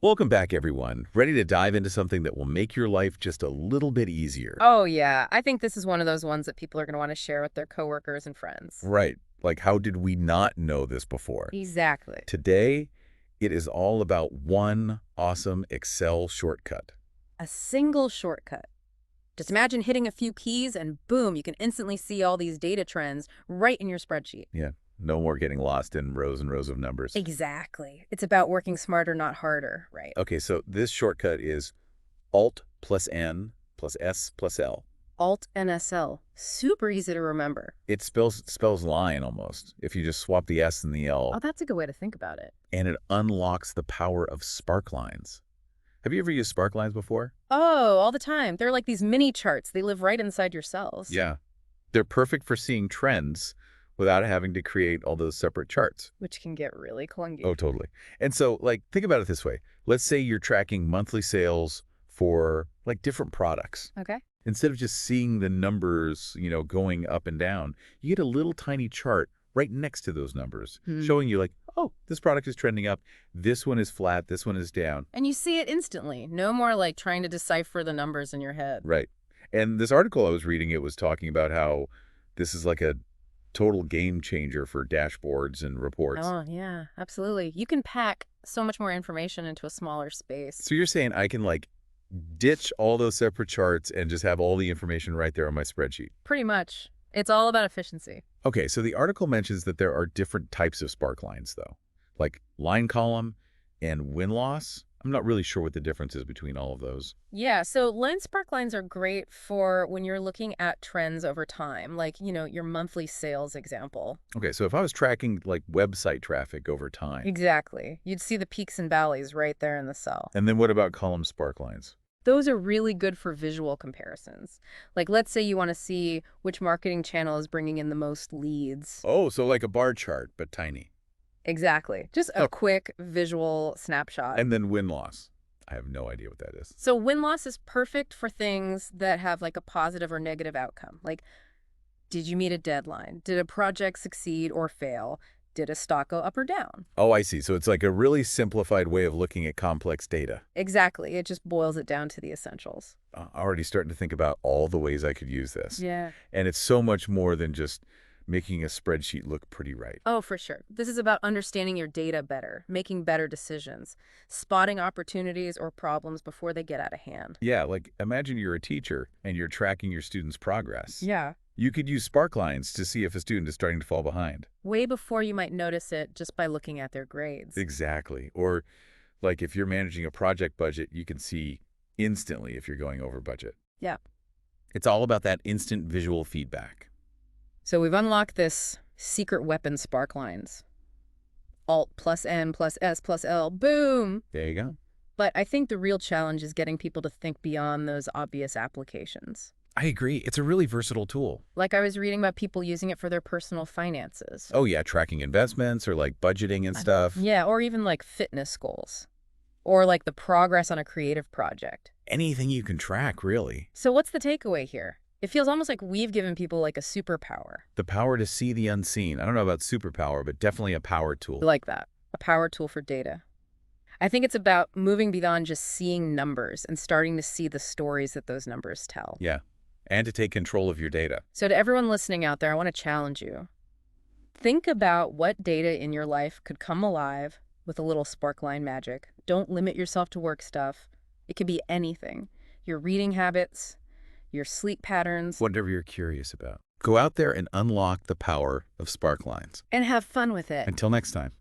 Welcome back, everyone. Ready to dive into something that will make your life just a little bit easier. Oh, yeah. I think this is one of those ones that people are going to want to share with their coworkers and friends. Right. Like, how did we not know this before? Exactly. Today, it is all about one awesome Excel shortcut. A single shortcut. Just imagine hitting a few keys and boom, you can instantly see all these data trends right in your spreadsheet. Yeah, no more getting lost in rows and rows of numbers. Exactly. It's about working smarter, not harder, right? Okay, so this shortcut is Alt plus N plus S plus L. Alt NSL. Super easy to remember. It spells lion almost, if you just swap the S and the Oh, L, that's a good way to think about it. and it unlocks the power of sparklines. Have you ever used sparklines before? Oh, all the time. They're like these mini charts. They live right inside your cells. Yeah. They're perfect for seeing trends without having to create all those separate charts. Which can get really clunky. Oh, totally. And so, like, think about it this way. Let's say you're tracking monthly sales for, like, different products. Okay. Instead of just seeing the numbers, going up and down, you get a little tiny chart right next to those numbers, showing you, like, oh, this product is trending up. This one is flat. This one is down. And you see it instantly. No more like trying to decipher the numbers in your head. Right. And this article I was reading, it was talking about how this is like a total game changer for dashboards and reports. Oh, yeah, absolutely. You can pack so much more information into a smaller space. So you're saying I can like ditch all those separate charts and just have all the information right there on my spreadsheet? Pretty much. It's all about efficiency. Okay, so the article mentions that there are different types of spark lines, though, like line column and win-loss. I'm not really sure what the difference is between all of those. Yeah, so line spark lines are great for when you're looking at trends over time, like, your monthly sales example. Okay, so if I was tracking like website traffic over time, Exactly. You'd see the peaks and valleys right there in the cell. and then what about column spark lines? Those are really good for visual comparisons. Like, let's say you want to see which marketing channel is bringing in the most leads. Oh, so like a bar chart, but tiny. Exactly. Just a Oh, quick visual snapshot. and then win-loss. I have no idea what that is. So win-loss is perfect for things that have like a positive or negative outcome. Like, did you meet a deadline? Did a project succeed or fail? Did a stock go up or down? Oh, I see. So it's like a really simplified way of looking at complex data. Exactly. It just boils it down to the essentials. Already starting to think about all the ways I could use this. Yeah. And it's so much more than just making a spreadsheet look pretty right. Oh, for sure. This is about understanding your data better, making better decisions, spotting opportunities or problems before they get out of hand. Yeah, like imagine you're a teacher and you're tracking your students' progress. Yeah. You could use sparklines to see if a student is starting to fall behind. Way before you might notice it just by looking at their grades. Exactly. Or like if you're managing a project budget, you can see instantly if you're going over budget. Yeah. It's all about that instant visual feedback. So we've unlocked this secret weapon sparklines. Alt plus N plus S plus L, boom! There you go. But I think the real challenge is getting people to think beyond those obvious applications. I agree. It's a really versatile tool. Like I was reading about people using it for their personal finances. Oh, yeah, tracking investments or like budgeting and stuff. Yeah, or even like fitness goals. Or like the progress on a creative project. Anything you can track, really. So what's the takeaway here? It feels almost like we've given people like a superpower. The power to see the unseen. I don't know about superpower, but definitely a power tool. I like that. A power tool for data. I think it's about moving beyond just seeing numbers and starting to see the stories that those numbers tell. Yeah, and to take control of your data. So to everyone listening out there, I want to challenge you. Think about what data in your life could come alive with a little sparkline magic. Don't limit yourself to work stuff. It could be anything. Your reading habits, your sleep patterns, Whatever you're curious about. Go out there and unlock the power of sparklines. and have fun with it. Until next time.